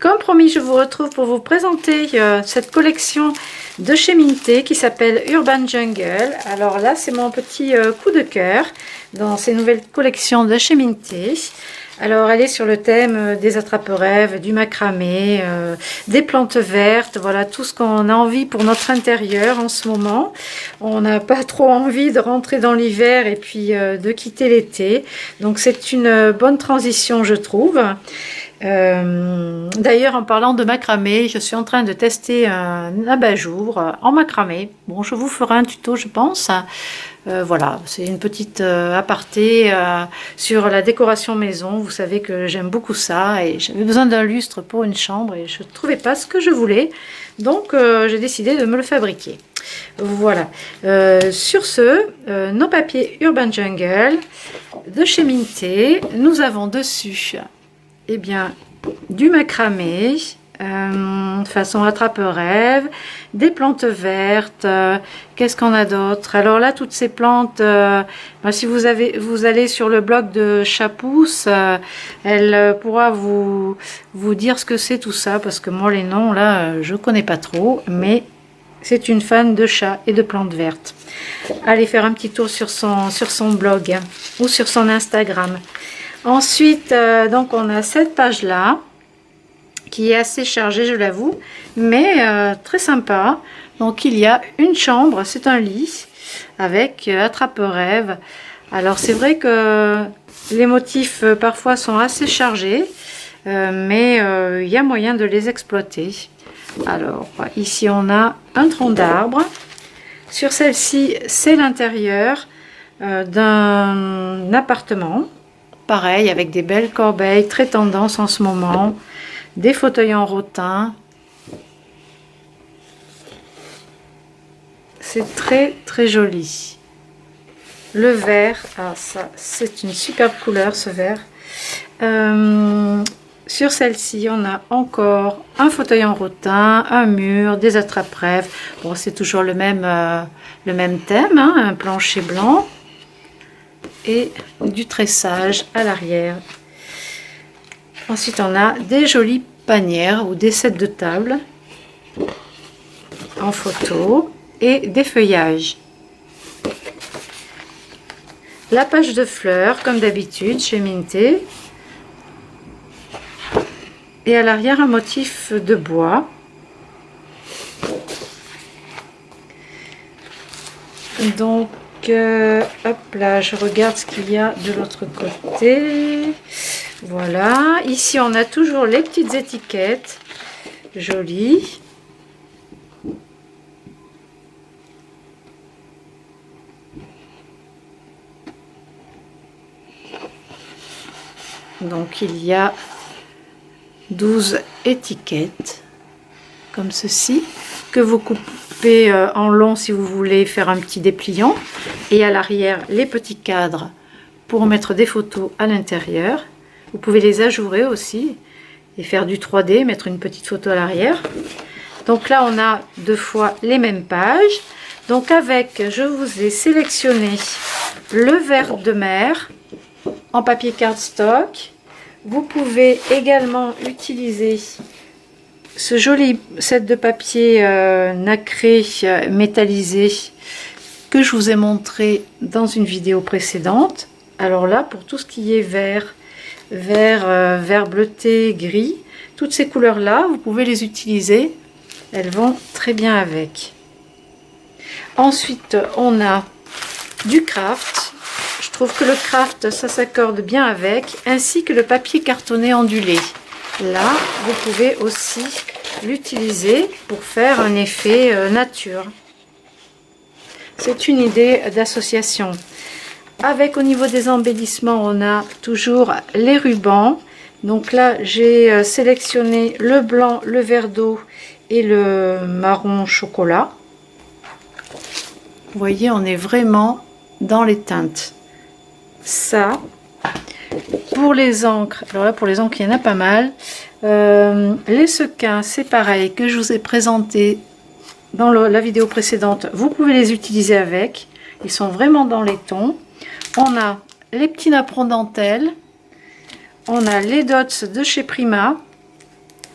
comme promis, je vous retrouve pour vous présenter cette collection de chez Minté qui s'appelle Urban Jungle. Alors là, c'est mon petit coup de cœur dans ces nouvelles collections de chez Minté. Alors, elle est sur le thème des attrape-rêves, du macramé, des plantes vertes, voilà, tout ce qu'on a envie pour notre intérieur en ce moment. On n'a pas trop envie de rentrer dans l'hiver et puis de quitter l'été. Donc, c'est une bonne transition, je trouve. D'ailleurs, en parlant de macramé, je suis en train de tester un abat-jour en macramé. Bon, je vous ferai un tuto, je pense. Voilà, c'est une petite aparté sur la décoration maison. Vous savez que j'aime beaucoup ça et j'avais besoin d'un lustre pour une chambre et je ne trouvais pas ce que je voulais. Donc, j'ai décidé de me le fabriquer. Voilà. Sur ce, nos papiers Urban Jungle de chez Minté. Nous avons dessus, eh bien, du macramé. Façon attrape-rêve, des plantes vertes, qu'est-ce qu'on a d'autre? Alors là, toutes ces plantes, si vous allez sur le blog de Chapousse, elle pourra vous dire ce que c'est tout ça, parce que moi les noms là, je connais pas trop, mais c'est une fan de chats et de plantes vertes. Allez faire un petit tour sur son blog ou sur son Instagram. Ensuite, donc on a cette page là qui est assez chargé, je l'avoue, mais très sympa. Donc il y a une chambre, c'est un lit avec attrape-rêve. Alors c'est vrai que les motifs parfois sont assez chargés, mais il y a moyen de les exploiter. Alors ici on a un tronc d'arbre. Sur celle-ci, c'est l'intérieur d'un appartement. Pareil, avec des belles corbeilles, très tendance en ce moment. Des fauteuils en rotin. C'est très très joli. Le vert, ah ça c'est une superbe couleur ce vert. Sur celle-ci on a encore un fauteuil en rotin, un mur, des attrape-rêves. Bon, c'est toujours le même thème, hein, un plancher blanc et du tressage à l'arrière. Ensuite, on a des jolies panières ou des sets de table en photo et des feuillages. La page de fleurs, comme d'habitude, chez Minté. Et à l'arrière, un motif de bois. Donc, hop là, je regarde ce qu'il y a de l'autre côté. Voilà, ici on a toujours les petites étiquettes jolies. Donc il y a 12 étiquettes comme ceci que vous coupez en long si vous voulez faire un petit dépliant, et à l'arrière les petits cadres pour mettre des photos à l'intérieur. Vous pouvez les ajourer aussi et faire du 3D, mettre une petite photo à l'arrière. Donc là, on a deux fois les mêmes pages. Donc avec, je vous ai sélectionné le vert de mer en papier cardstock. Vous pouvez également utiliser ce joli set de papier nacré métallisé que je vous ai montré dans une vidéo précédente. Alors là, pour tout ce qui est vert bleuté, gris, toutes ces couleurs là vous pouvez les utiliser, elles vont très bien avec. Ensuite on a du craft. Je trouve que le craft ça s'accorde bien avec, ainsi que le papier cartonné ondulé. Là vous pouvez aussi l'utiliser pour faire un effet nature. C'est une idée d'association. Avec, au niveau des embellissements, on a toujours les rubans. Donc là, j'ai sélectionné le blanc, le vert d'eau et le marron chocolat. Vous voyez, on est vraiment dans les teintes. Ça, pour les encres, alors là, pour les encres, il y en a pas mal. Les sequins, c'est pareil, que je vous ai présenté dans la vidéo précédente. Vous pouvez les utiliser avec. Ils sont vraiment dans les tons. On a les petits napperons dentelle, on a les dots de chez Prima,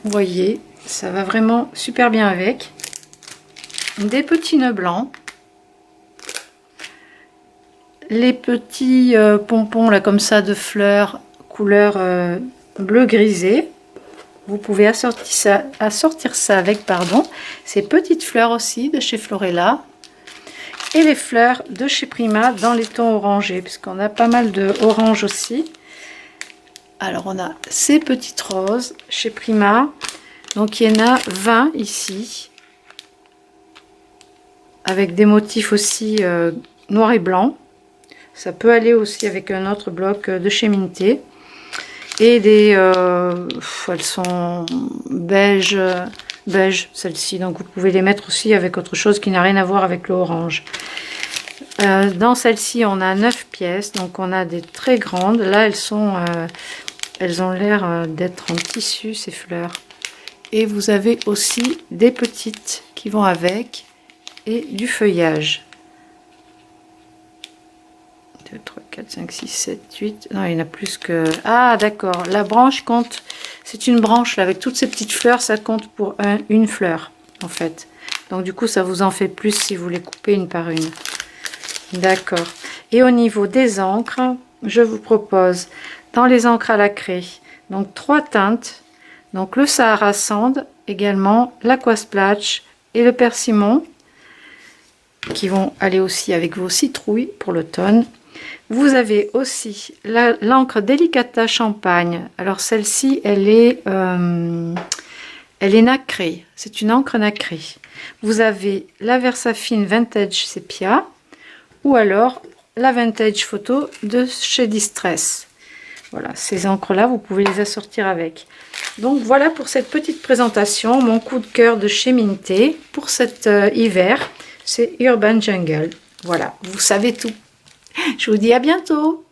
Vous voyez, ça va vraiment super bien avec. Des petits nœuds blancs. Les petits pompons là comme ça de fleurs couleur bleu grisé. Vous pouvez assortir ça avec ces petites fleurs aussi de chez Florella. Et les fleurs de chez Prima dans les tons orangés, puisqu'on a pas mal de orange aussi. Alors on a ces petites roses chez Prima. Donc il y en a 20 ici. Avec des motifs aussi noir et blanc. Ça peut aller aussi avec un autre bloc de chez Minté. Et des... elles sont beige celles-ci. Donc vous pouvez les mettre aussi avec autre chose qui n'a rien à voir avec le orange. Dans celle-ci, on a 9 pièces. Donc on a des très grandes. Là, elles ont l'air d'être en tissu, ces fleurs. Et vous avez aussi des petites qui vont avec. Et du feuillage. 2, 3, 4, 5, 6, 7, 8. Non, il y en a plus que... Ah, d'accord. La branche compte... C'est une branche là, avec toutes ces petites fleurs. Ça compte pour une fleur, en fait. Donc, du coup, ça vous en fait plus si vous les coupez une par une. D'accord. Et au niveau des encres, je vous propose, dans les encres à la craie, donc 3 teintes. Donc, le Sahara Sand, également l'Aquasplash et le Persimon, qui vont aller aussi avec vos citrouilles pour l'automne. Vous avez aussi l'encre Delicata Champagne. Alors celle-ci, elle est nacrée. C'est une encre nacrée. Vous avez la Versafine Vintage Sepia ou alors la Vintage Photo de chez Distress. Voilà, ces encres-là, vous pouvez les assortir avec. Donc voilà pour cette petite présentation, mon coup de cœur de chez Minté pour cet hiver. C'est Urban Jungle. Voilà, vous savez tout. Je vous dis à bientôt.